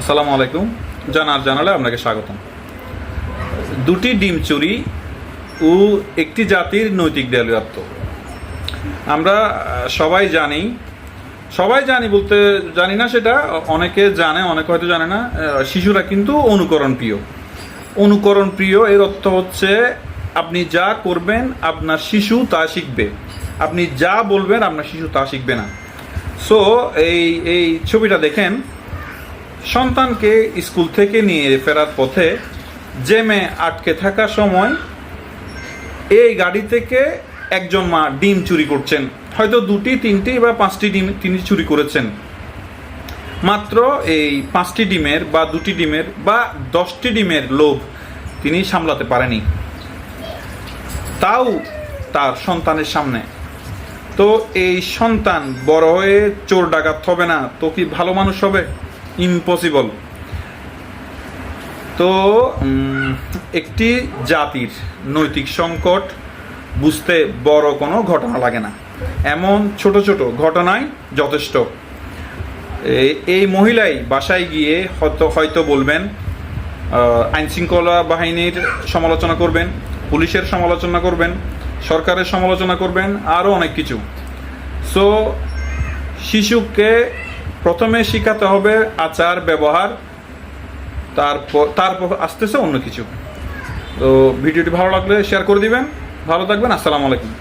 আসসালামু আলাইকুম। জানালে আপনাকে স্বাগতম। দুটি ডিম চুরি ও একটি জাতির নৈতিক দেয়ালিত্ব। আমরা সবাই জানি বলতে জানি না, সেটা অনেকে জানে, অনেকে হয়তো জানে না। শিশুরা কিন্তু অনুকরণ প্রিয়। এর অর্থ হচ্ছে আপনি যা করবেন আপনার শিশু তা শিখবে, আপনি যা বলবেন আপনার শিশু তা শিখবে না। সো এই ছবিটা দেখেন, সন্তানকে স্কুল থেকে নিয়ে ফেরার পথে জ্যামে আটকে থাকার সময় এই গাড়ি থেকে একজন মা ডিম চুরি করছেন। হয়তো 2টি 3টি বা 5টি ডিম তিনি চুরি করেছেন। মাত্র এই 5টি ডিমের বা 2টি ডিমের বা 10টি ডিমের লোভ তিনি সামলাতে পারেনি, তাও তার সন্তানের সামনে। তো এই সন্তান বড় হয়ে চোর ডাকাত হবে না তো কি ভালো মানুষ হবে? ইম্পসিবল। তো একটি জাতির নৈতিক সংকট বুঝতে বড় কোনো ঘটনা লাগে না, এমন ছোট ছোট ঘটনাই যথেষ্ট। এই মহিলাই বাসায় গিয়ে হয়তো বলবেন, আইনশৃঙ্খলা বাহিনীর সমালোচনা করবেন, পুলিশের সমালোচনা করবেন, সরকারের সমালোচনা করবেন, আরও অনেক কিছু। সো শিশুকে প্রথমে শেখাতে হবে আচার ব্যবহার, তারপর আসতেছে অন্য কিছু। তো ভিডিওটি ভালো লাগলে শেয়ার করে দিবেন। ভালো থাকবেন। আসসালামু আলাইকুম।